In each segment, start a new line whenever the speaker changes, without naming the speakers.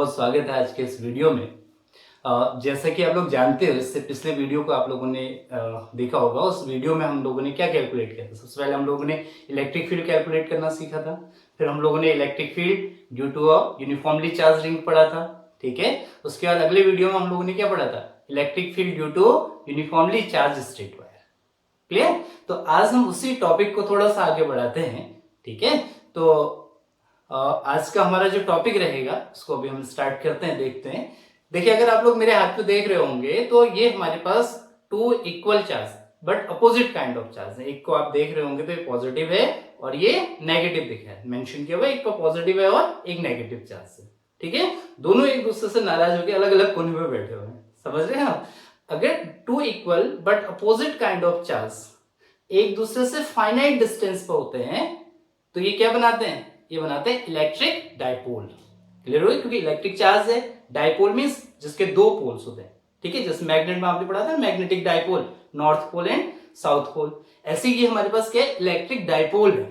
बहुत स्वागत है आज के इस वीडियो में। जैसा कि आप लोग जानते हो, इससे पिछले वीडियो को आप लोगों ने देखा होगा। उस वीडियो में हम लोगों ने क्या कैलकुलेट किया था? सबसे पहले हम लोगों ने इलेक्ट्रिक फील्ड कैलकुलेट करना सीखा था। फिर हम लोगों ने electric field due to a uniformly charge ring पढ़ा था, ठीक है। उसके बाद अगले वीडियो में हम लोगों ने क्या पढ़ा था? Electric field due to uniformly charge straight wire. Clear? तो आज हम उसी टॉपिक को थोड़ा सा आगे बढ़ाते हैं, ठीक है। तो आज का हमारा जो टॉपिक रहेगा उसको अभी हम स्टार्ट करते हैं, देखते हैं। देखिए, अगर आप लोग मेरे हाथ पे देख रहे होंगे तो ये हमारे पास two equal charge but opposite kind of charge है। एक को आप देख रहे होंगे तो ये पॉजिटिव है और ये नेगेटिव दिखा है, मेंशन किया हुआ है। एक पर पॉजिटिव है और एक नेगेटिव चार्ज है, ठीक है। दोनों एक दूसरे से नाराज होकर अलग अलग कोने में बैठे हुए हैं, समझ रहे हैं आप? अगर two equal but opposite kind of charge एक दूसरे से फाइनाइट डिस्टेंस पर होते हैं तो ये क्या बनाते हैं? ये बनाते हैं इलेक्ट्रिक डाइपोल। क्लियर हो गया? क्योंकि इलेक्ट्रिक चार्ज है, डाइपोल मींस जिसके दो पोल्स होते हैं, ठीक है। जैसे मैग्नेट में आपने पढ़ा था magnetic dipole, north pole and south pole. ऐसे ये हमारे पास क्या है? इलेक्ट्रिक डाइपोल है।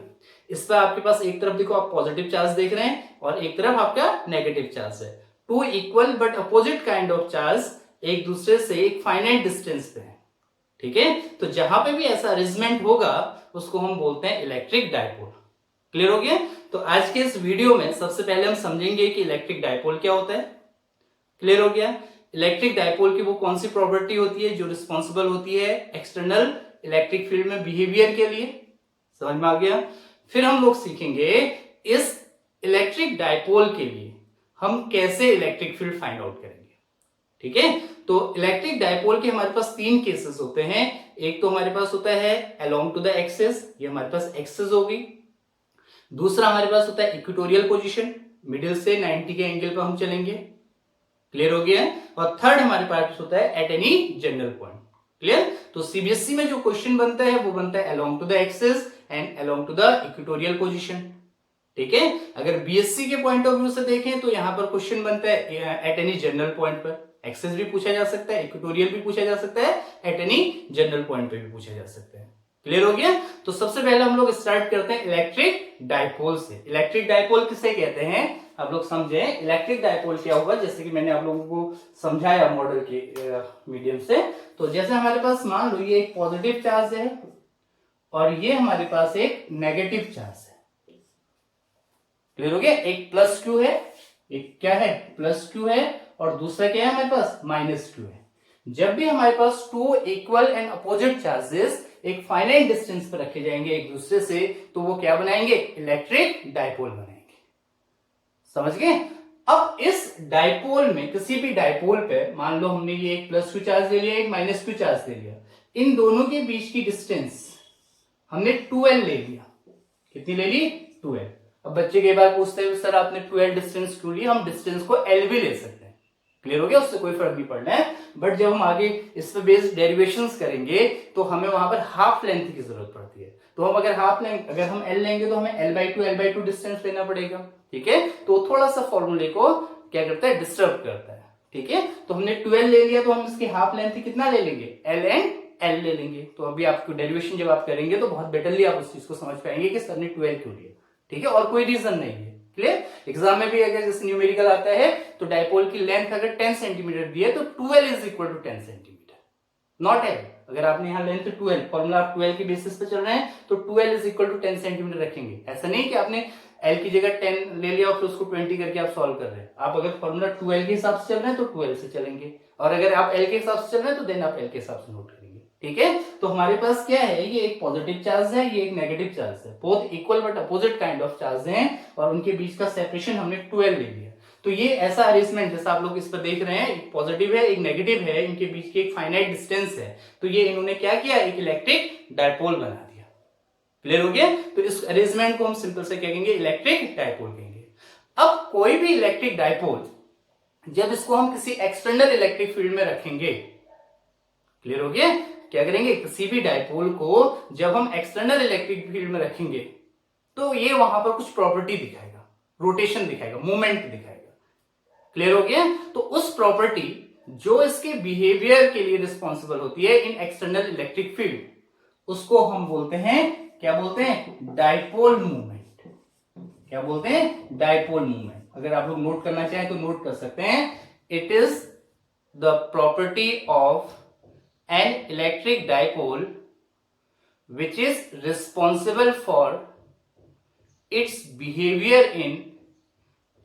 इस पर आपके पास एक तरफ देखो आप पॉजिटिव चार्ज देख रहे हैं और एक तरफ आपका नेगेटिव चार्ज है। Two equal but opposite kind of charge एक दूसरे से एक फाइनाइट डिस्टेंस पे है, ठीक है। तो जहां पे भी ऐसा अरेंजमेंट होगा उसको हम बोलते हैं इलेक्ट्रिक डाइपोल। क्लियर हो गया? तो आज के इस वीडियो में सबसे पहले हम समझेंगे कि इलेक्ट्रिक डाइपोल क्या होता है। क्लियर हो गया? इलेक्ट्रिक डाइपोल की वो कौन सी प्रॉपर्टी होती है जो रिस्पॉन्सिबल होती है एक्सटर्नल इलेक्ट्रिक फील्ड में बिहेवियर के लिए, समझ में आ गया? फिर हम लोग सीखेंगे इस इलेक्ट्रिक डाइपोल के लिए हम कैसे इलेक्ट्रिक फील्ड फाइंड आउट करेंगे, ठीक है। तो इलेक्ट्रिक डाइपोल के हमारे पास तीन केसेस होते हैं। एक तो हमारे पास होता है अलोंग टू द एक्सिस, ये हमारे पास एक्सिस होगी। दूसरा हमारे पास होता है इक्वेटोरियल पोजीशन, मिडिल से 90 के एंगल पर हम चलेंगे। क्लियर हो गया? और थर्ड हमारे पास होता है at any general point. Clear? तो सीबीएसई में जो क्वेश्चन बनता है वो बनता है along to the axis and along to the equatorial position, ठीक है। अगर बीएससी के पॉइंट ऑफ व्यू से देखें तो यहां पर क्वेश्चन बनता है एट एनी जनरल पॉइंट पर। एक्सिस भी पूछा जा सकता है, इक्वेटोरियल भी पूछा जा सकता है, एट एनी जनरल पॉइंट पे भी पूछा जा सकता है। क्लियर हो गया? तो सबसे पहले हम लोग स्टार्ट करते हैं इलेक्ट्रिक डाइपोल से। इलेक्ट्रिक डाइपोल किसे कहते हैं आप लोग समझे? इलेक्ट्रिक डाइपोल क्या होगा, जैसे कि मैंने आप लोगों को समझाया मॉडल के मीडियम से। तो जैसे हमारे पास मान लो ये एक पॉजिटिव चार्ज है और ये हमारे पास एक नेगेटिव चार्ज है। क्लियर हो गया? एक प्लस क्यू है, एक क्या है? प्लस क्यू है, और दूसरा क्या है हमारे पास? माइनस क्यू है। जब भी हमारे पास two equal and opposite charges एक फाइनाइट डिस्टेंस पर रखे जाएंगे एक दूसरे से तो वो क्या बनाएंगे? इलेक्ट्रिक डाइपोल बनाएंगे। समझ गए? अब इस डाइपोल में किसी भी डाइपोल पे मान लो हमने ये एक प्लस क्यू चार्ज ले लिया, एक माइनस क्यू चार्ज ले लिया, इन दोनों के बीच की डिस्टेंस हमने 2l ले लिया। कितनी ले ली? 2l। अब बच्चे कई बार पूछते हैं सर आपने 2l डिस्टेंस क्यों ली? हम डिस्टेंस को l भी ले सकते हैं। क्लियर हो गया? उससे कोई फर्क नहीं पड़ना है। बट जब हम आगे इस पर बेस्ड डेरिवेशंस करेंगे तो हमें वहां पर हाफ लेंथ की जरूरत पड़ती है। तो हम अगर हाफ लेंथ अगर हम l लेंगे तो हमें l/2 डिस्टेंस लेना पड़ेगा, ठीक है। तो थोड़ा सा फॉर्मूले को क्या करता है? डिस्टर्ब करता है, ठीक है। तो हमने 12 ले लिया तो हम इसकी हाफ लेंथ कितना ले लेंगे? l एंड l ले लेंगे। तो अभी आपको डेरिवेशन जब आप करेंगे तो बहुत बेटरली आप उस चीज को समझ पाएंगे कि सर ने 12 क्यों लिया, ठीक है। और कोई रीजन नहीं है। क्लियर? एग्जाम में भी अगर जैसे न्यूमेरिकल आता है तो डाइपोल की लेंथ अगर 10 सेंटीमीटर दी है तो 12 is equal to 10 centimetre, not l। अगर आपने यहाँ लेंथ 12 फॉर्मूला आप 12 के बेसिस पे चल रहे हैं तो 12 इज इक्वल टू 10 सेंटीमीटर रखेंगे। ऐसा नहीं कि आपने l की जगह 10 ले लिया और फिर उसको 20 करके आप सॉल्व कर रहे हैं। आप अगर फॉर्मूला 12 के हिसाब से चल रहे हैं तो 12 से चलेंगे, और अगर आप l के हिसाब से चल रहे हैं तो देन आप l के हिसाब से नोट करेंगे, ठीक है। तो हमारे पास क्या है? ये एक पॉजिटिव चार्ज है, ये एक नेगेटिव चार्ज है। Both equal but opposite kind of charge हैं और उनके बीच का सेपरेशन हमने 12 ले लिया। तो ये ऐसा अरेंजमेंट जैसा आप लोग इस पर देख रहे हैं, एक पॉजिटिव है एक नेगेटिव है, इनके बीच की एक फाइनाइट डिस्टेंस है। तो ये इन्होंने क्या किया? एक इलेक्ट्रिक डाइपोल बना दिया। क्लियर हो गया? तो इस अरेंजमेंट को हम सिंपल से क्या कहेंगे? इलेक्ट्रिक डाइपोल कहेंगे। अब कोई भी इलेक्ट्रिक डाइपोल जब इसको हम किसी एक्सटर्नल इलेक्ट्रिक फील्ड में रखेंगे, क्लियर हो गया? क्या करेंगे? किसी भी डाइपोल को जब हम एक्सटर्नल इलेक्ट्रिक फील्ड में रखेंगे तो ये वहां पर कुछ प्रॉपर्टी दिखाएगा, रोटेशन दिखाएगा, मूवमेंट दिखाएगा। क्लियर हो गया? तो उस प्रॉपर्टी जो इसके बिहेवियर के लिए रिस्पॉन्सिबल होती है इन एक्सटर्नल इलेक्ट्रिक फील्ड, उसको हम बोलते हैं, क्या बोलते हैं? Dipole movement. क्या बोलते हैं? Dipole movement. अगर आप लोग नोट करना चाहें तो नोट कर सकते हैं। It is the property of N electric dipole which is responsible for its behavior in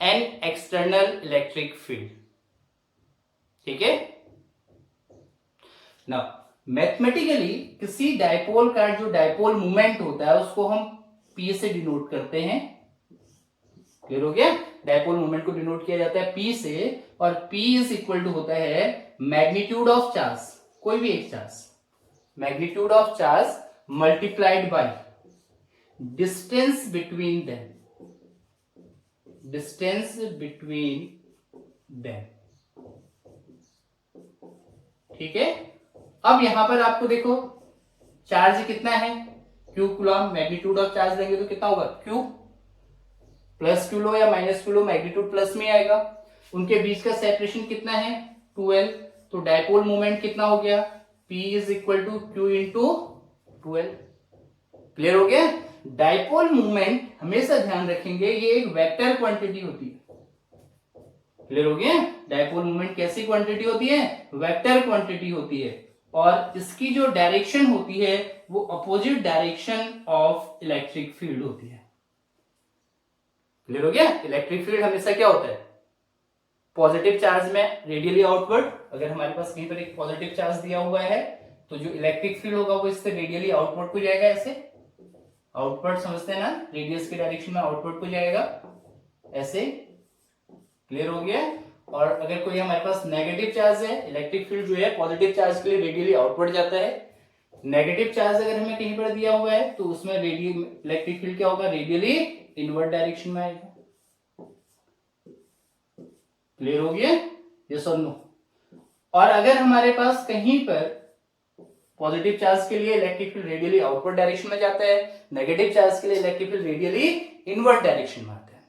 an external electric field। ठीक है ना। मैथमेटिकली किसी डाइपोल का जो डाइपोल मोमेंट होता है उसको हम P से डिनोट करते हैं। क्लियर हो गया? डाइपोल मोमेंट को डिनोट किया जाता है P से, और P इज इक्वल टू होता है मैग्नीट्यूड ऑफ चार्ज, कोई भी एक charge, magnitude of charge multiplied by distance between them, distance between them। ठीक है। अब यहां पर आपको देखो चार्ज कितना है, Q coulomb, magnitude of charge लेंगे तो कितना होगा, Q प्लस Q लो या माइनस Q लो, मैग्नीट्यूड प्लस में आएगा। उनके बीच का सेपरेशन कितना है, 12। तो डाइपोल मोमेंट कितना हो गया, P is equal to Q into 12। Clear हो गया? डाइपोल मूवमेंट हमेशा ध्यान रखेंगे ये एक वेक्टर क्वांटिटी होती है। क्लियर हो गया? डाइपोल मूवमेंट कैसी क्वांटिटी होती है, वेक्टर क्वांटिटी होती है, और इसकी जो डायरेक्शन होती है वो opposite direction of electric field होती है। क्लियर हो गया? इलेक्ट्रिक फील्ड हमेशा क्या होता है, पॉजिटिव चार्ज में रेडियली आउटवर्ड। अगर हमारे पास कहीं पर एक पॉजिटिव चार्ज दिया हुआ है तो जो इलेक्ट्रिक फील्ड होगा वो इससे रेडियली आउटवर्ड को जाएगा, ऐसे आउटवर्ड समझते हैं ना, रेडियस के डायरेक्शन में आउटवर्ड को जाएगा ऐसे। क्लियर हो गया? और अगर कोई हमारे पास नेगेटिव चार्ज है, इलेक्ट्रिक फील्ड जो है पॉजिटिव चार्ज के लिए रेडियली आउटवर्ड जाता है। नेगेटिव चार्ज अगर हमें कहीं पर दिया हुआ है तो उसमें इलेक्ट्रिक फील्ड क्या होगा, रेडियली इनवर्ट डायरेक्शन में आएगा। क्लियर हो गया? यस और नो? और अगर हमारे पास कहीं पर पॉजिटिव चार्ज के लिए electric field radially outward direction में जाता है, नेगेटिव चार्ज के लिए electric field radially inward direction में आता है।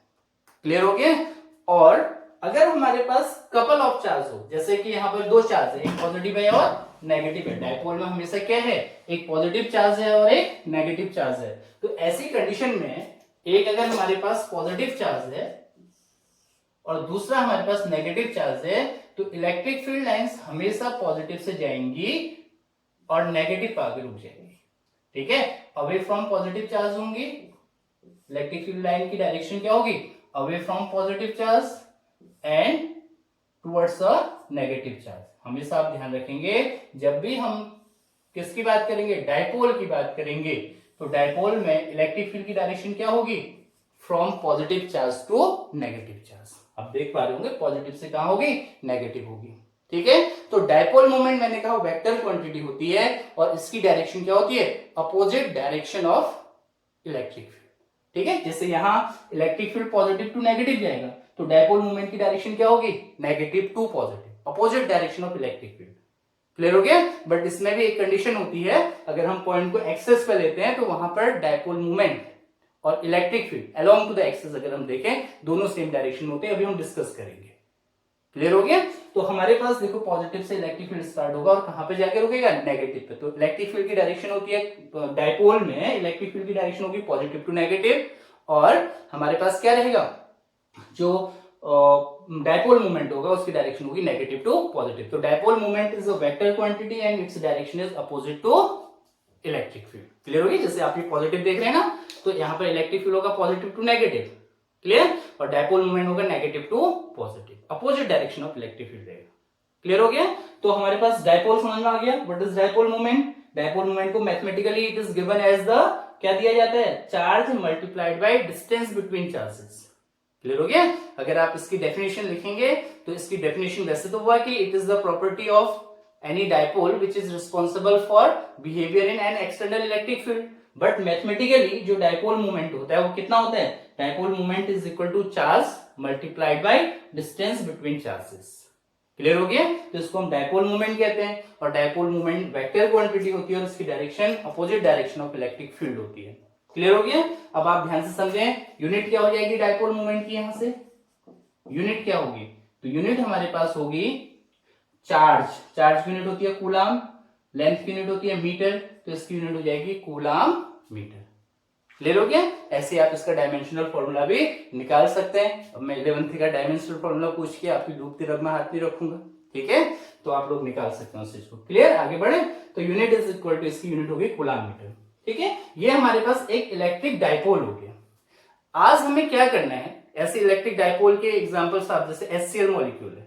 क्लियर हो गया? और अगर हमारे पास कपल ऑफ चार्ज हो, जैसे कि यहाँ पर दो चार्ज है, एक पॉजिटिव है और नेगेटिव है। डाइपोल में हमेशा क्या है, एक पॉजिटिव चार्ज है और एक नेगेटिव चार्ज है। तो ऐसी कंडीशन में एक अगर हमारे पास पॉजिटिव चार्ज है और दूसरा हमारे पास नेगेटिव चार्ज है, तो इलेक्ट्रिक फील्ड लाइंस हमेशा पॉजिटिव से जाएंगी और नेगेटिव पर आगे रुक जाएंगी। ठीक है? अवे फ्रॉम पॉजिटिव चार्ज होंगी, इलेक्ट्रिक फील्ड लाइन की डायरेक्शन क्या होगी, away from positive charge and towards a negative charge. हमेशा आप ध्यान रखेंगे जब भी हम किसकी बात करेंगे, डाइपोल की बात करेंगे, तो डाइपोल में इलेक्ट्रिक फील्ड की डायरेक्शन क्या होगी, from positive charge to negative charge. आप देख पा रहे होंगे पॉजिटिव से कहां होगी, नेगेटिव होगी। ठीक है? तो डाइपोल मोमेंट मैंने कहा वेक्टर क्वांटिटी होती है और इसकी डायरेक्शन क्या होती है, opposite direction of electric field. ठीक है? जैसे यहां electric field positive to negative जाएगा तो डाइपोल मोमेंट की डायरेक्शन क्या होगी, negative to positive, opposite direction of electric field. Clear हो गया? बट इसमें भी एक कंडीशन होती है, अगर हम पॉइंट को एक्सेस पे लेते हैं तो वहां पर डाइपोल मोमेंट और electric field along to the axis अगर हम देखें दोनों सेम डायरेक्शन में होते हैं। अभी हम डिस्कस करेंगे। क्लियर हो गया? तो हमारे पास देखो पॉजिटिव से इलेक्ट्रिक फील्ड स्टार्ट होगा और कहां पे जाके रुकेगा, नेगेटिव पे। तो इलेक्ट्रिक फील्ड की डायरेक्शन होती है, डाइपोल में इलेक्ट्रिक फील्ड की डायरेक्शन होगी पॉजिटिव टू नेगेटिव, और हमारे पास क्या रहेगा, जो डाइपोल मोमेंट होगा उसकी डायरेक्शन होगी नेगेटिव टू पॉजिटिव। तो dipole moment is a vector quantity and its direction is opposite to electric field. Clear होगी? जैसे आप ये पॉजिटिव देख रहे हैं ना, तो यहाँ पर इलेक्ट्रिक फील्ड होगा पॉजिटिव टू नेगेटिव। क्लियर? और डाइपोल मोमेंट होगा negative to positive, opposite direction of electric field रहेगा। क्लियर हो गया? तो हमारे पास डाइपोल समझ में आ गया। What is dipole moment? Dipole moment को mathematically it is given as the, क्या दिया जाता है, charge multiplied by distance between charges. Clear हो गया? अगर आप इसकी डेफिनेशन लिखेंगे तो इसकी डेफिनेशन वैसे तो हुआ कि it is the property of any dipole which is responsible for behaviour in an external electric field. But mathematically जो डाइपोल मोमेंट होता है वो कितना होता है, dipole moment is equal to charge multiplied by distance between charges. Clear हो गया? तो इसको हम डाइपोल मोमेंट कहते हैं, और डाइपोल मोमेंट वेक्टर क्वांटिटी होती है और इसकी direction opposite direction of electric field होती है। क्लियर हो गया? अब आप ध्यान से समझें, यूनिट क्या हो जाएगी डाइपोल मोमेंट की, यहां से यूनिट क्या होगी, तो यूनिट हमारे पास होगी चार्ज। चार्ज की यूनिट होती है कूलम, लेंथ की यूनिट होती है मीटर, तो इसकी यूनिट हो जाएगी कूलम मीटर। क्लियर हो गया? ऐसे आप इसका डायमेंशनल फॉर्मूला भी निकाल सकते हैं। अब मैं 11th का डायमेंशनल फॉर्मूला पूछ के आपकी डूबती रग में हाथ नहीं रखूंगा, ठीक है? तो आप लोग निकाल सकते हैं उस चीज को। क्लियर? आगे बढ़े तो यूनिट इज इक्वल टू, इसकी यूनिट होगी कूलम्ब मीटर, ठीक है? ये हमारे पास एक इलेक्ट्रिक डाइपोल हो गया। आज हमें क्या करना है, ऐसे इलेक्ट्रिक डाइपोल के एग्जांपल्स आप जैसे HCl मॉलिक्यूल है,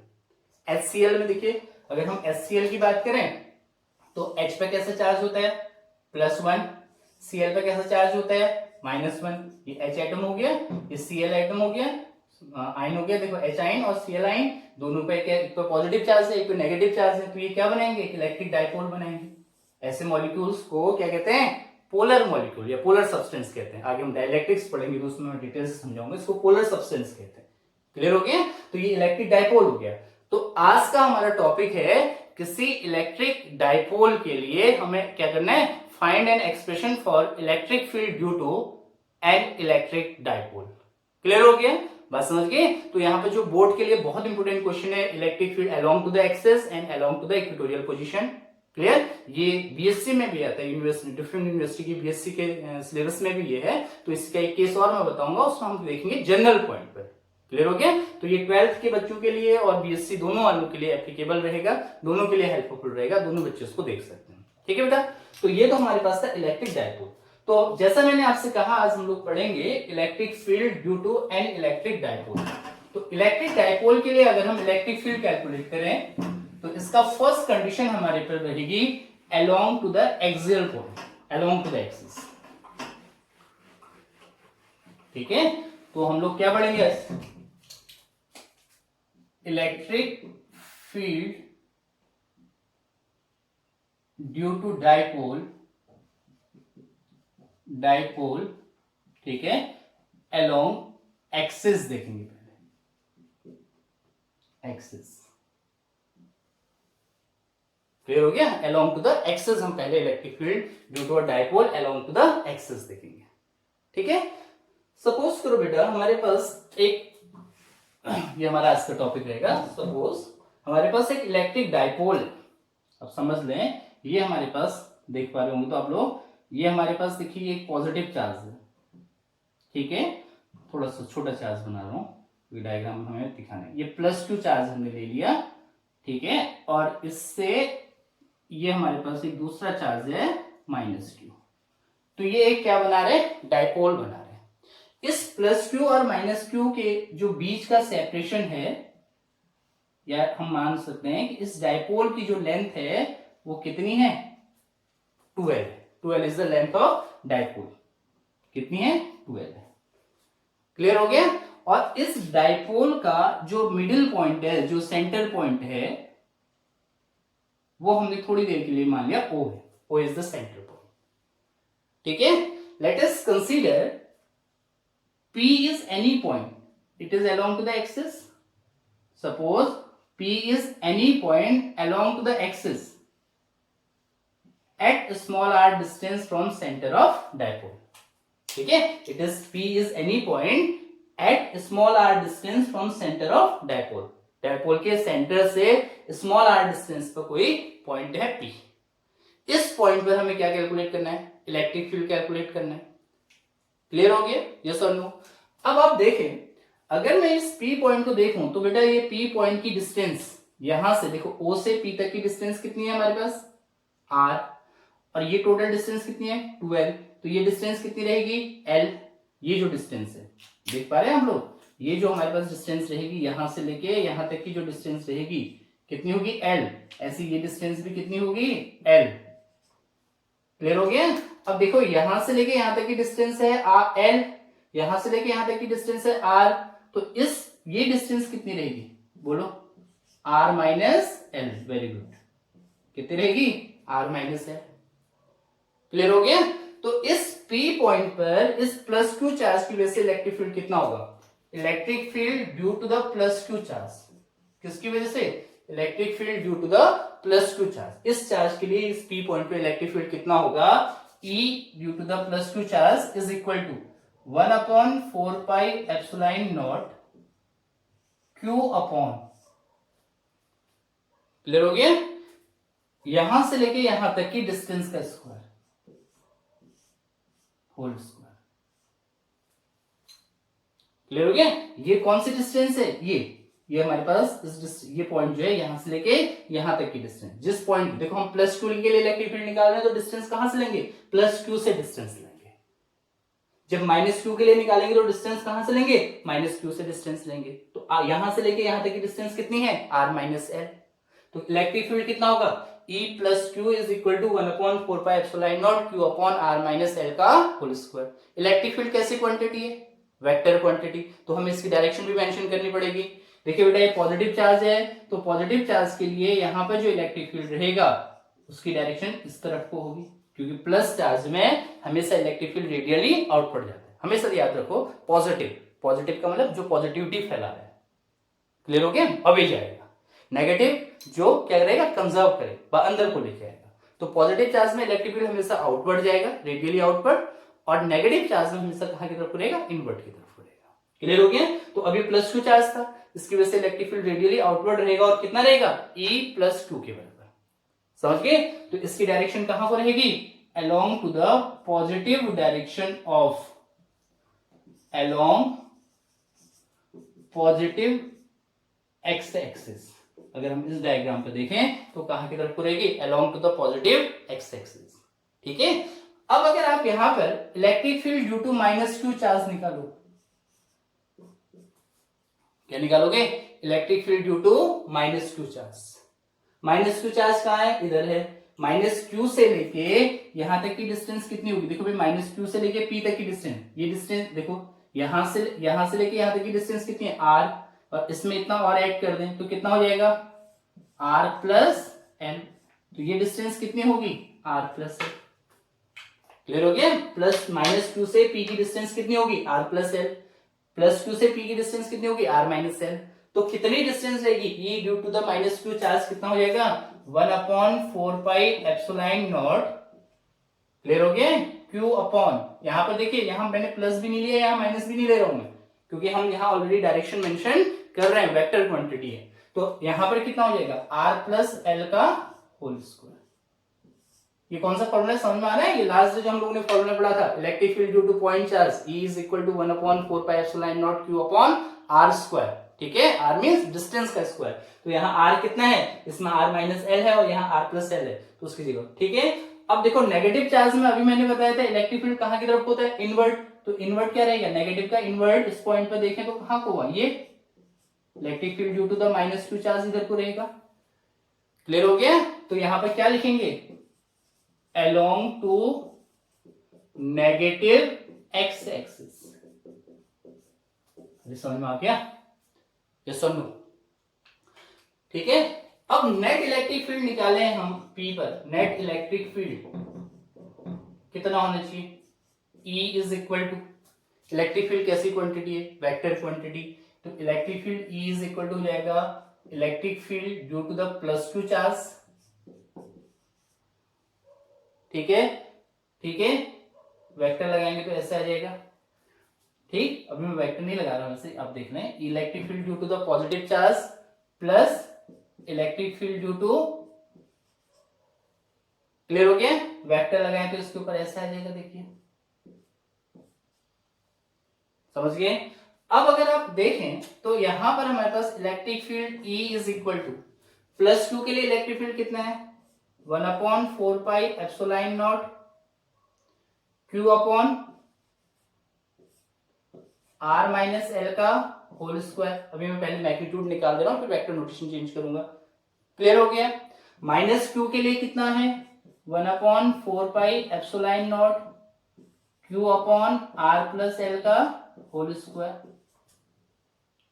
HCl में देखिए, अगर हम HCl की बात करें तो H पे कैसे चार्ज होता है, +1, Cl पे कैसा चार्ज होता है, -1। ये H एटम हो गया, ये Cl एटम हो गया, आयन हो गया। देखो H आयन और Cl आयन दोनों पे क्या, एक पे पॉजिटिव चार्ज है, एक पे नेगेटिव चार्ज है, तो ये क्या बनाएंगे, एक इलेक्ट्रिक डाइपोल बनाएंगे। ऐसे मॉलिक्यूल्स को क्या कहते हैं, पोलर मॉलिक्यूल या पोलर सब्सटेंस कहते हैं। आगे हम डाइलेक्ट्रिक्स पढ़ेंगे तो उसमें मैं डिटेल से समझाऊंगा, इसको पोलर सब्सटेंस कहते हैं। क्लियर हो गया? तो ये इलेक्ट्रिक डाइपोल हो गया। तो आज का हमारा टॉपिक है, किसी इलेक्ट्रिक डाइपोल के लिए हमें क्या करना है, find an expression for electric field due to an electric dipole. Clear हो गया? बात समझ गए? तो यहाँ पे जो बोर्ड के लिए बहुत इंपोर्टेंट क्वेश्चन है, electric field along to the axis and along to the equatorial position. Clear? ये बीएससी में भी आता है, यूनिवर्सिटी, डिफरेंट यूनिवर्सिटी की बीएससी के सिलेबस में भी ये है। तो इसका एक केस और मैं बताऊंगा, उसमें हम देखेंगे जनरल पॉइंट पर। क्लियर हो गया? तो ये 12th के बच्चों के लिए और बीएससी दोनों वालों के लिए एप्लीकेबल रहेगा, दोनों के लिए हेल्पफुल रहेगा, दोनों बच्चे उसको देख सकते हैं। ठीक है बेटा? तो ये तो हमारे पास था इलेक्ट्रिक डाइपोल। तो जैसा मैंने आपसे कहा, आज हम लोग पढ़ेंगे electric field due to an electric dipole. तो इलेक्ट्रिक डाइपोल के लिए अगर हम इलेक्ट्रिक फील्ड कैलकुलेट करें तो इसका फर्स्ट कंडीशन हमारे पर रहेगी along to the axial point, along to the axis. ठीक है? तो हम लोग क्या पढ़ेंगे, electric field due to dipole, dipole, ठीक है, अलोंग एक्सिस देखेंगे पहले, एक्सिस। क्लियर हो गया? अलोंग टू द एक्सिस हम पहले electric field due to a dipole along to the axis देखेंगे। ठीक है? सपोज करो बेटा हमारे पास एक, ये हमारा आज का टॉपिक रहेगा, सपोज हमारे पास एक इलेक्ट्रिक डाइपोल है। अब समझ लें, ये हमारे पास देख पा रहे होंगे तो आप लोग, ये हमारे पास देखिए एक पॉजिटिव चार्ज है, ठीक है, थोड़ा सा छोटा चार्ज बना रहा हूं, ये डायग्राम में हमें दिखाना है। ये +2 चार्ज हमने ले लिया, ठीक है, और इससे ये हमारे पास एक दूसरा चार्ज है -2। तो ये एक क्या बना रहे, डाइपोल बना रहे। इस +2 और -2 के जो बीच का सेपरेशन है, या हम मान सकते हैं कि इस डाइपोल की जो लेंथ है वो कितनी है, 12। 12 is the length of dipole. कितनी है, 12 है। क्लियर हो गया? और इस डाइपोल का जो मिडिल पॉइंट है, जो सेंटर पॉइंट है, वो हमने थोड़ी देर के लिए मान लिया O है। O is the centre point. ठीक है? Let us consider P is any point. It is along to the axis. Suppose P is any point along to the axis at a small r distance from center of dipole. ठीक है? It is P is any point at a small r distance from center of dipole. Dipole के centre से small r distance पर कोई point है P। इस point पर हमें क्या कैलकुलेट करना है, इलेक्ट्रिक फील्ड कैलकुलेट करना है। क्लियर हो गया? यस और नो? अब आप देखें, अगर मैं इस P पॉइंट को देखूं तो बेटा ये P पॉइंट की डिस्टेंस, यहां से देखो O से P तक की डिस्टेंस कितनी है हमारे पास, R, और ये टोटल डिस्टेंस कितनी है, 12। तो ये डिस्टेंस कितनी रहेगी, L। ये जो डिस्टेंस है, देख पा रहे हैं हम लोग, ये जो हमारे पास डिस्टेंस रहेगी, यहां से लेके यहां तक की जो डिस्टेंस रहेगी कितनी होगी, L। ऐसी ये डिस्टेंस भी कितनी होगी, L। क्लियर हो गया? अब देखो यहां से लेके यहां तक की डिस्टेंस है L, यहां से लेके यहां तक की डिस्टेंस है R। तो ये डिस्टेंस कितनी रहेगी, बोलो, R minus L। Very good. कितनी रहेगी, R माइनस L। क्लियर हो गया? तो इस P पॉइंट पर इस +2 चार्ज की वजह से इलेक्ट्रिक फील्ड कितना होगा, electric field due to the +2 charge. किसकी वजह से, electric field due to the +2 charge. इस चार्ज के लिए इस P पॉइंट पे इलेक्ट्रिक फील्ड कितना होगा, E due to the +2 charge is equal to 1/4πε0 Q upon, clear हो गया, यहां से लेके यहां तक की डिस्टेंस का स्क्वायर, होल स्क्वायर। क्लियर हो गया? ये कौन सी डिस्टेंस है? ये हमारे पास ये पॉइंट जो है यहां से लेके यहां तक की डिस्टेंस, जिस पॉइंट देखो हम प्लस क्यू के लिए इलेक्ट्रिक फील्ड निकाल रहे हैं तो डिस्टेंस कहां से लेंगे? प्लस क्यू से डिस्टेंस लेंगे। जब माइनस क्यू के लिए निकालेंगे तो डिस्टेंस कहां से लेंगे? माइनस क्यू से डिस्टेंस लेंगे। तो यहां से लेके यहां तक की डिस्टेंस कितनी है? R minus L. तो इलेक्ट्रिक फील्ड कितना होगा? E plus Q is equal to 1/4πε0 q upon R minus L का होल स्क्वायर। इलेक्ट्रिक फील्ड कैसी क्वांटिटी है? Vector quantity. तो हमें इसकी डायरेक्शन भी मेंशन करनी पड़ेगी। देखिए बेटा, ये पॉजिटिव चार्ज है तो पॉजिटिव चार्ज के लिए यहाँ पर जो इलेक्ट्रिक फील्ड रहेगा उसकी डायरेक्शन इस तरफ को होगी, क्योंकि प्लस चार्ज में हमेशा इलेक्ट्रिक फील्ड रेडियली आउटवर्ड जाता है। हमेशा याद रखो, पॉजिटिव का मतलब जो पॉजिटिविटी फैला रहा है। क्लियर हो गया? अब ये जाएगा। नेगेटिव जो क्या करेगा? कंजर्व करेगा, अंदर को लेके आएगा। तो पॉजिटिव चार्ज में इलेक्ट्रिक फील्ड हमेशा आउटवर्ड जाएगा, रेडियली आउटवर्ड, और नेगेटिव चार्ज में हमेशा कहां की तरफ रहेगा? इनवर्ट की तरफ रहेगा। क्लियर हो गया? तो अभी प्लस क्यू चार्ज था, इसकी वजह से इलेक्ट्रिक फील्ड रेडियली आउटवर्ड रहेगा, और कितना रहेगा? E प्लस क्यू के बराबर। समझ गए? तो इसकी डायरेक्शन कहां पर रहेगी? Along to the positive direction of, along positive x axis. अगर हम इस डायग्राम पे देखें तो कहां की तरफ रहेगी? Along to the positive x axis. ठीक है? अब अगर आप यहां पर electric field due to minus Q charge निकालो, क्या निकालोगे? Electric field due to minus Q charge. Minus Q charge कहां है? इधर है। माइनस क्यू से लेके यहां तक की डिस्टेंस कितनी होगी? देखो भाई, माइनस क्यू से लेके पी तक की डिस्टेंस, ये डिस्टेंस देखो, यहां से लेके यहां तक की डिस्टेंस कितनी है? आर, और इसमें इतना और ऐड कर दें तो कितना हो जाएगा? R plus l. तो ये डिस्टेंस कितनी होगी? R plus L. क्लियर हो गया? प्लस माइनस क्यू से पी की डिस्टेंस कितनी होगी? R plus L. Plus Q से पी की डिस्टेंस कितनी होगी? R minus L. तो कितनी डिस्टेंस रहेगी? E due to the minus Q charge कितना हो जाएगा? 1/4πε0। क्लियर हो गया? क्यू अपॉन, यहां पर देखिए, यहां मैंने प्लस भी नहीं लिया, यहां माइनस भी नहीं ले रहा हूं मैं, क्योंकि हम यहां ऑलरेडी डायरेक्शन मेंशन कर रहे हैं, वेक्टर क्वांटिटी है। तो यहां पर कितना हो जाएगा? आर प्लस एल का होल स्क्वायर। ये कौन सा फॉर्मूला समझ में आ रहा है? ये लास्ट जो हम लोगों ने फॉर्मूला पढ़ा था, electric field due to point charge E is equal to 1/4πε0 q upon R square. ठीक है? आर मींस डिस्टेंस का स्क्वायर। तो यहाँ आर कितना है? इसमें आर माइनस एल है और यहाँ आर प्लस एल है, तो उसकी जगह। ठीक है? अब देखो, नेगेटिव चार्ज में अभी मैंने बताया था इलेक्ट्रिक फील्ड कहां की तरफ होता है? इनवर्ट। तो इनवर्ट क्या रहेगा? नेगेटिव का इनवर्ट इस पॉइंट पर देखें तो कहां को हुआ? ये electric field due to the minus Q charge इधर को रहेगा। क्लियर हो गया? तो यहां पर क्या लिखेंगे? along to negative x axis। समझ में आ गया? यस और नो? ठीक है? अब नेट इलेक्ट्रिक फील्ड निकाले हम P पर। नेट इलेक्ट्रिक फील्ड कितना होना चाहिए? E is equal to, electric field कैसी क्वांटिटी है? Vector quantity. तो electric field E is equal to जाएगा electric field due to the plus Q charge. ठीक है? ठीक है? वेक्टर लगाएंगे तो ऐसे आ जाएगा। ठीक? अभी मैं वेक्टर नहीं लगा रहा हूं, वैसे आप देख रहे हैं, electric field due to the positive charge plus electric field due to, clear हो गया? वेक्टर लगाएं तो इसके ऊपर ऐसे आ जाएगा। देखिए, समझ गए? अब अगर आप देखें तो यहां पर हमारे पास electric field E is equal to, plus Q के लिए इलेक्ट्रिक फील्ड कितना है? 1/4πε0 q upon R minus L का होल स्क्वायर। अभी मैं पहले मैग्नीट्यूड निकाल दे रहा हूं, फिर वेक्टर नोटेशन चेंज करूंगा। क्लियर हो गया? माइनस क्यू के लिए कितना है? 1/4πε0 q upon r plus l का होल स्क्वायर।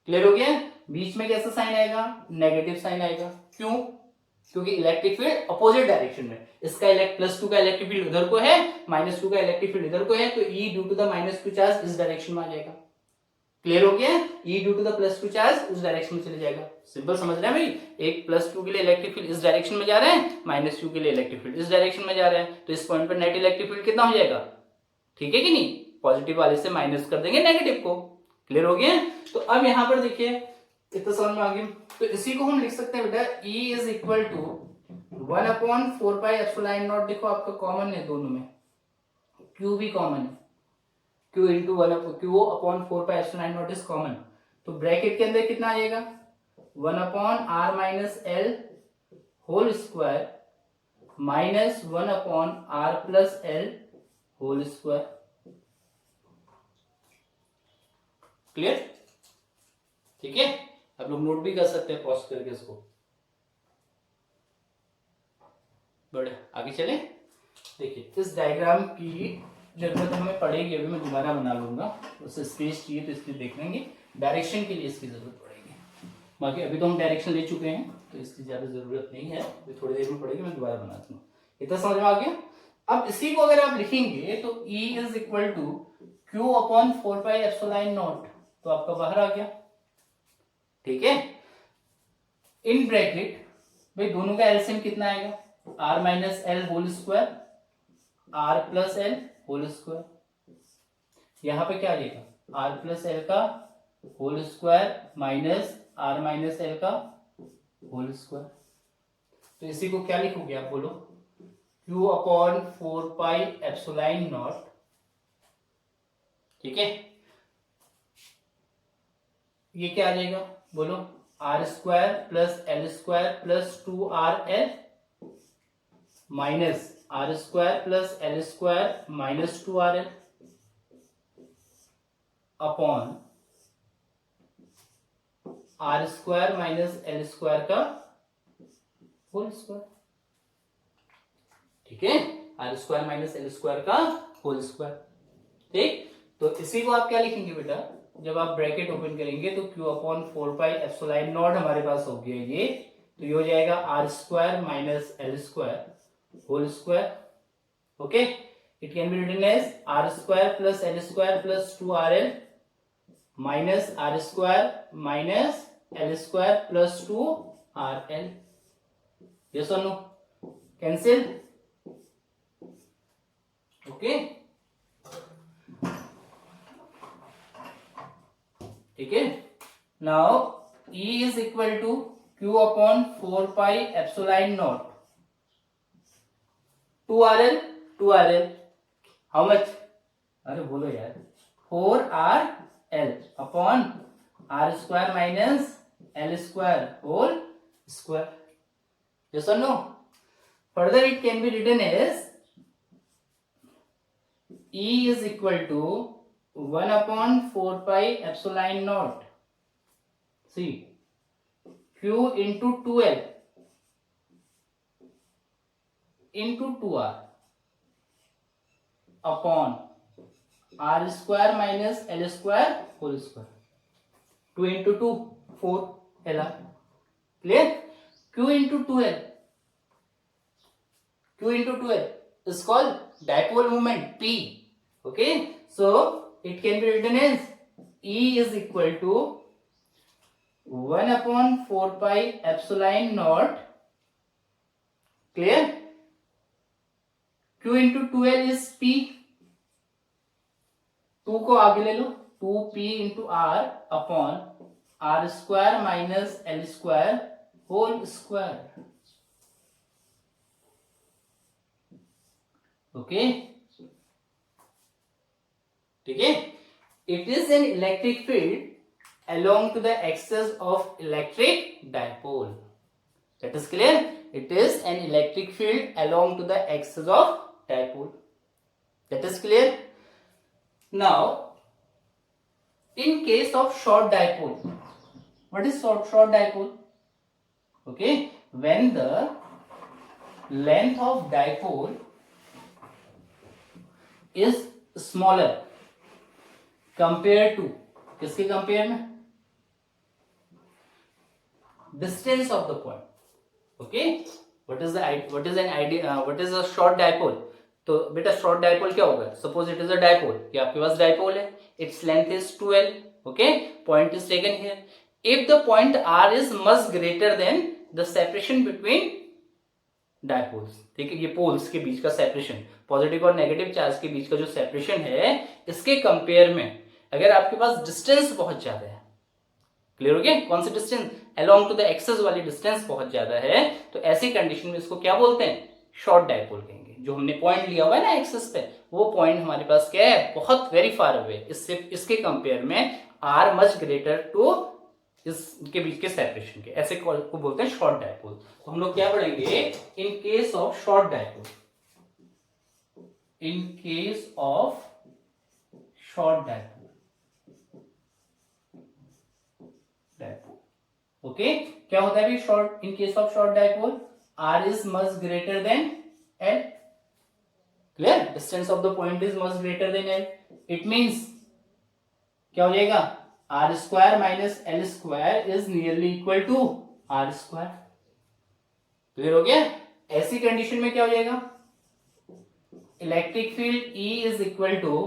क्लियर हो गया? बीच में कैसा साइन आएगा? नेगेटिव साइन आएगा। क्यों? क्योंकि इलेक्ट्रिक फील्ड अपोजिट डायरेक्शन में, इसका प्लस क्यू का इलेक्ट्रिक फील्ड उधर को है, माइनस क्यू का इलेक्ट्रिक फील्ड इधर को है, तो E due to the minus Q charge इस डायरेक्शन में आ जाएगा। क्लियर हो गया? E due to the plus Q charge उस डायरेक्शन में चले जाएगा। सिंपल समझ रहे हैं भाई? एक प्लस क्यू के लिए इलेक्ट्रिक फील्ड इस डायरेक्शन में जा रहे हैं, माइनस क्यू के लिए इलेक्ट्रिक फील्ड इस डायरेक्शन में जा रहे हैं, तो इस पॉइंट पर नेट इलेक्ट्रिक फील्ड कितना हो जाएगा? ठीक है कि नहीं? पॉजिटिव वाले से माइनस कर देंगे नेगेटिव को। क्लियर हो गया? तो अब यहां पर देखिए, इतना समझ में आ गया। तो इसी को हम लिख सकते हैं बेटा, E इज इक्वल टू 1/4πε0, देखो आपका कॉमन है दोनों में, Q भी कॉमन है, Q into one Q upon 4πε0 is common, तो ब्रैकेट के अंदर कितना आएगा 1/r-l whole square minus 1/r+l whole square. Clear? ठीक है, आप लोग नोट भी कर सकते हैं पॉज करके इसको। बड़े आगे चले, देखिए इस डायग्राम की जरूरत हमें पड़ेगी, अभी मैं दोबारा बना लूंगा, उससे स्पेस चाहिए तो इसलिए देख लेंगे, डायरेक्शन के लिए इसकी जरूरत पड़ेगी, बाकी अभी तो हम डायरेक्शन ले चुके हैं तो इसकी ज्यादा जरूरत नहीं है, अभी थोड़ी देर में पड़ेगी, मैं दोबारा बना दूंगा। इतना समझ में आ गया? अब इसी को अगर आप लिखेंगे तो E is equal to Q upon 4πε0, तो आपका बाहर आ गया। ठीक है, इन ब्रैकेट भाई दोनों का एलसीएम कितना आएगा r-l whole square r+l whole square, यहां पे क्या आएगा r+l का होल स्क्वायर माइनस r-l का होल स्क्वायर, तो इसी को क्या लिखोगे आप बोलो Q अपॉन 4πε0। ठीक है, ये क्या आ जाएगा बोलो r² plus l² plus 2rl minus r² plus l² minus 2rl upon r² minus l² का होल स्क्वायर। ठीक है, r² माइनस l² का होल स्क्वायर। ठीक, तो इसी को आप क्या लिखेंगे बेटा, जब आप ब्रैकेट ओपन करेंगे तो Q अपॉन 4πε0 हमारे पास हो गया ये, तो ये हो जाएगा r² minus l² whole square. Okay, it can be written as r² plus l² plus 2rl minus r² minus l² plus 2rl। Yes और नो? कैंसिल? ओके, ठीक है, now E is equal to Q upon 4πε0 2rl how much, अरे बोलो यार 4rl upon r² minus l² whole square. Yes और no? Further it can be written as E is equal to 1 upon 4πε0 see Q into 2l into 2r upon r² minus l² whole square, 2 into 2 4 lr। clear? Q into 2l is called dipole moment P। okay, so it can be written as E is equal to 1 upon 4πε0 clear, Q into 2l is P, 2 को आगे ले लो 2p into r upon r² minus l² whole square। Okay, ठीक है, it is an electric field along to the axis of electric dipole। that is clear? It is an electric field along to the axis of dipole। that is clear? Now in case of short dipole, what is short dipole? okay, when the length of dipole is smaller compared to, किसके compare में, distance of the point। okay, what is a short dipole? तो बेटा short dipole क्या होगा, suppose it is a dipole, ये आपके पास dipole है, its length is 2l। okay, point is taken here, if the point r is much greater than the separation between dipoles. ठीक है, ये पोल्स के बीच का सेपरेशन, पॉजिटिव और नेगेटिव चार्ज के बीच का जो सेपरेशन है, इसके कंपेयर में अगर आपके पास डिस्टेंस बहुत ज्यादा है, क्लियर हो गया, कौन सी distance, along to the axis वाली डिस्टेंस बहुत ज्यादा है, तो ऐसी कंडीशन में इसको क्या बोलते हैं, शॉर्ट डायपोल कहेंगे। जो हमने पॉइंट लिया हुआ है ना एक्सेस पे, वो पॉइंट हमारे पास क्या है, बहुत वेरी फार अवे, इससे इसके कंपेयर में आर मच ग्रेटर टू इसके बीच के सेपरेशन के, ऐसे को बोलते हैं शॉर्ट डायपोल। तो हम लोग क्या पढ़ेंगे, in case of short dipole, in case of short dipole, okay क्या होता है short, in case of short dipole r is much greater than l, clear, distance of the point is much greater than l, it means क्या हो जाएगा, r square minus l square is nearly equal to r square, clear हो गया। ऐसी condition में क्या हो जाएगा, electric field E is equal to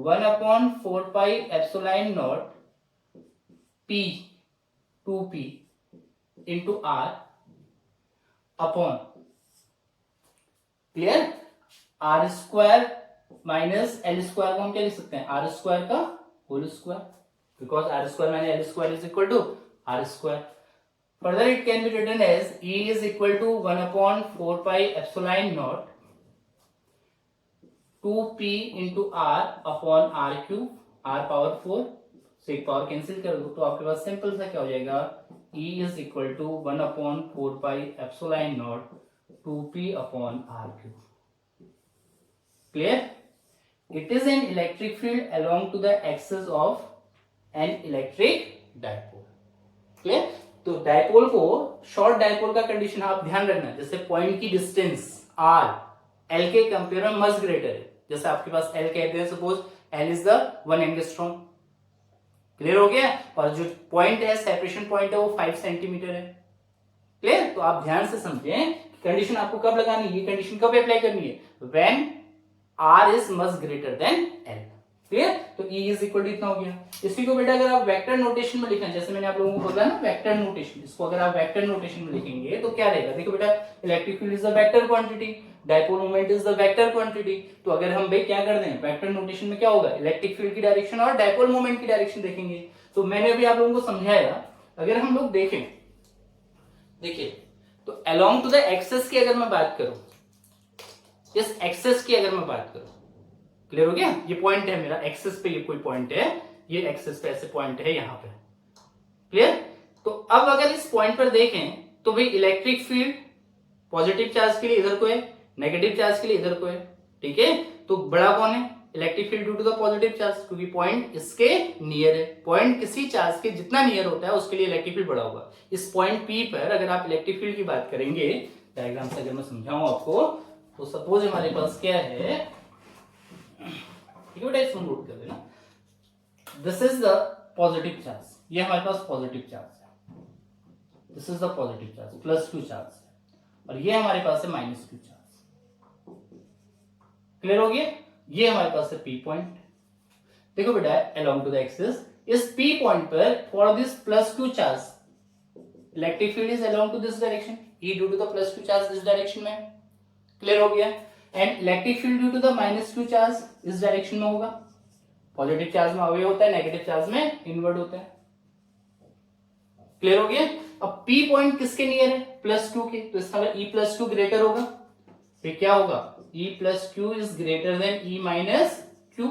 1/4 pi epsilon naught P 2P into R upon, clear, r square minus l square को हम क्या लिख सकते हैं, आर स्क्वायर का whole square, because r square minus l square is equal to r square. Further it can be written as E is equal to 1/4 pi epsilon naught 2P into R upon R cube, R power 4 से एक power cancel कर दो तो आपके पास simple सा क्या हो जाएगा, E is equal to 1/4 pi epsilon naught 2P upon R cube, clear. It is an electric field along to the axis of an electric dipole, clear. तो डायपोल को, शॉर्ट डायपोल का कंडीशन आप ध्यान रखना, जैसे पॉइंट की distance R L के compare में मच ग्रेटर है, जैसे आपके पास L कहते हैं, suppose L is the 1 angstrom, clear हो गया, और जो पॉइंट है, सेपरेशन पॉइंट है, वो 5 सेंटीमीटर है, क्लियर। तो आप ध्यान से समझें कंडीशन आपको कब लगानी है, ये कंडीशन कब अप्लाई करनी है, when R is much greater than L, clear. तो E is equal to इतना हो गया। इसी को बेटा अगर आप वेक्टर नोटेशन में लिखें, जैसे मैंने आप लोगों को बोला ना वेक्टर नोटेशन, इसको अगर आप वेक्टर नोटेशन में लिखेंगे तो क्या रहेगा, देखो बेटा, electric field is the vector quantity, dipole moment is the vector quantity. तो अगर हम भाई क्या कर दें, वेक्टर नोटेशन में क्या होगा, इलेक्ट्रिक फील्ड की डायरेक्शन और डायपोल मोमेंट की डायरेक्शन देखेंगे। तो मैंने अभी आप लोगों को समझाया, अगर हम लोग देखें, देखिए, तो अलोंग टू द एक्सेस की अगर मैं बात करूं, इस एक्सेस की अगर मैं बात करूं, क्लियर हो गया, ये पॉइंट है मेरा एक्सेस पे, ये कोई पॉइंट है, ये एक्सेस पे ऐसे पॉइंट है यहां पे, क्लियर। तो अब अगर इस पॉइंट पर देखें तो भाई इलेक्ट्रिक फील्ड पॉजिटिव चार्ज के लिए इधर को है, नेगेटिव चार्ज के लिए इधर को है, ठीक है। तो बड़ा कौन है, electric field due to the positive charge, क्योंकि पॉइंट इसके नियर है, पॉइंट किसी चार्ज के जितना नियर होता है उसके लिए इलेक्ट्रिक फील्ड बड़ा होगा। इस पॉइंट P पर अगर आप इलेक्ट्रिक फील्ड की बात करेंगे, डायग्राम से अगर मैं समझाऊं आपको, तो सपोज हमारे पास क्या है, ठीक है बेटा, इसको नोट कर देना, this is the positive charge, ये हमारे पास पॉजिटिव चार्ज है, this is the positive charge, +2 charge है, और ये हमारे पास है -2 चार्ज, क्लियर हो गया। ये हमारे पास है P पॉइंट, देखो बेटा अलोंग टू द एक्सिस, इस P पॉइंट पर for this +2 charge electric field is along to this direction, E due to the +2 charge इस डायरेक्शन में, क्लियर हो गया। And electric field due to the -2 charge इस direction में होगा, positive charge में अवे होता है, नेगेटिव चार्ज में इनवर्ट होता है, क्लियर हो गया। अब P पॉइंट किसके नियर है, +2 के, तो इसका मतलब E+2 ग्रेटर होगा, फिर क्या होगा, E+Q is greater then E-Q,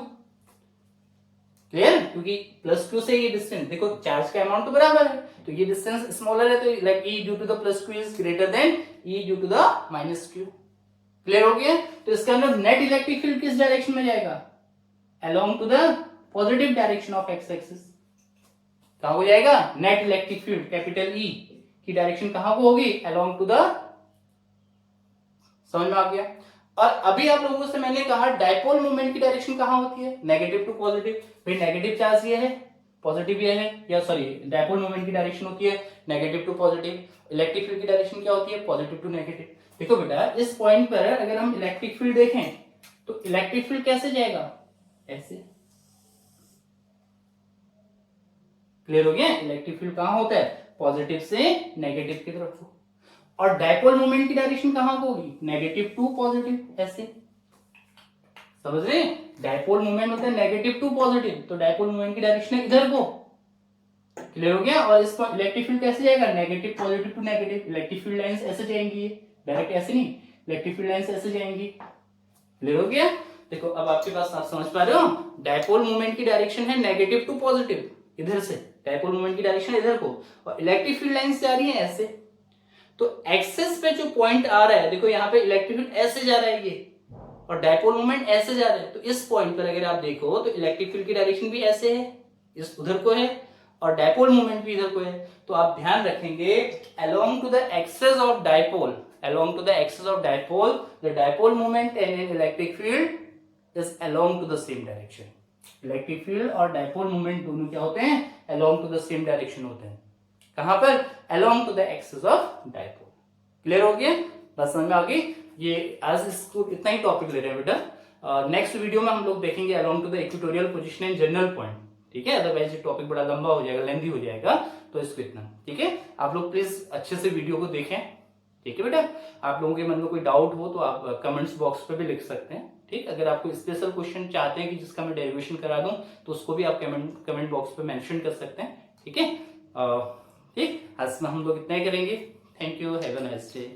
clear, क्योंकि +2 से ये डिस्टेंस, देखो चार्ज का अमाउंट तो बराबर है, तो ये डिस्टेंस स्मॉलर है, तो like E due to the +2 is greater than E due to the -Q, clear हो गया। तो इसका मतलब नेट इलेक्ट्रिक फील्ड किस डायरेक्शन में जाएगा, along to the positive direction of x axis, कहां हो जाएगा, net electric field capital E की डायरेक्शन कहां को होगी, अलोंग टू द, समझ में आ गया। और अभी आप लोगों से मैंने कहा डायपोल मोमेंट की डायरेक्शन कहां होती है, नेगेटिव टू पॉजिटिव, भाई नेगेटिव चार्ज ये है, पॉजिटिव ये है, या सॉरी डायपोल मोमेंट की डायरेक्शन होती है negative to positive, electric field की डायरेक्शन क्या होती है, पॉजिटिव टू नेगेटिव। देखो बेटा इस पॉइंट पर अगर हम इलेक्ट्रिक फील्ड देखें तो इलेक्ट्रिक फील्ड कैसे जाएगा, ऐसे, क्लियर हो गया। इलेक्ट्रिक फील्ड कहां होता है, पॉजिटिव से नेगेटिव की तरफ, और डायपोल मोमेंट की डायरेक्शन कहां को होगी, नेगेटिव टू पॉजिटिव, ऐसे, समझ रहे, डायपोल मोमेंट होता है नेगेटिव टू पॉजिटिव, तो डायपोल मोमेंट की डायरेक्शन है इधर को, क्लियर हो गया। और इस पर इलेक्ट्रिक फील्ड कैसे जाएगा, negative positive to negative, electric field lines ऐसे जाएंगी, डायरेक्ट ऐसे नहीं, इलेक्ट्रिक फील्ड लाइंस ऐसे जाएंगी, क्लियर हो गया। देखो अब आपके पास, आप समझ पा रहे हो, डायपोल मोमेंट की डायरेक्शन है नेगेटिव टू पॉजिटिव, इधर से डायपोल मोमेंट की डायरेक्शन इधर को, और इलेक्ट्रिक फील्ड लाइंस जा रही है ऐसे। तो एक्सेस पे जो पॉइंट आ रहा है, देखो यहाँ पे इलेक्ट्रिक फील्ड ऐसे जा रहा है ये, और डायपोल मोमेंट ऐसे जा रहा है। तो इस पॉइंट पर अगर आप देखो तो इलेक्ट्रिक फील्ड की डायरेक्शन भी ऐसे है, इस उधर को है, और डायपोल मोमेंट भी इधर को है। तो आप ध्यान रखेंगे, along to the axis of dipole, along to the axis of dipole, the dipole moment and an electric field is along to the same direction. Electric field और डायपोल मोमेंट दोनों क्या होते हैं, along to the same direction होते हैं। कहां पर, along to the axis of dipole। Clear हो गया, बस समझ में आ गई। ये आज इसको इतना ही टॉपिक ले रहे हैं बेटा। नेक्स्ट वीडियो में हम लोग देखेंगे along to the equatorial position and general point, ठीक है। अदरवाइज ये टॉपिक बड़ा लंबा हो जाएगा, लेंथी हो जाएगा, तो इसको इतना, ठीक है। आप लोग प्लीज अच्छे से वीडियो को देखें, ठीक है बेटा। आप लोगों के मन में कोई डाउट हो तो आप कमेंट्स बॉक्स पे भी लिख सकते हैं, ठीक। अगर आपको स्पेशल क्वेश्चन चाहते हैं कि जिसका मैं डेरिवेशन करा दूं, तो उसको भी आप कमेंट बॉक्स पे मेंशन कर सकते हैं, ठीक है। ठीक, आज में हम लोग इतना ही करेंगे। Thank you, have a nice day.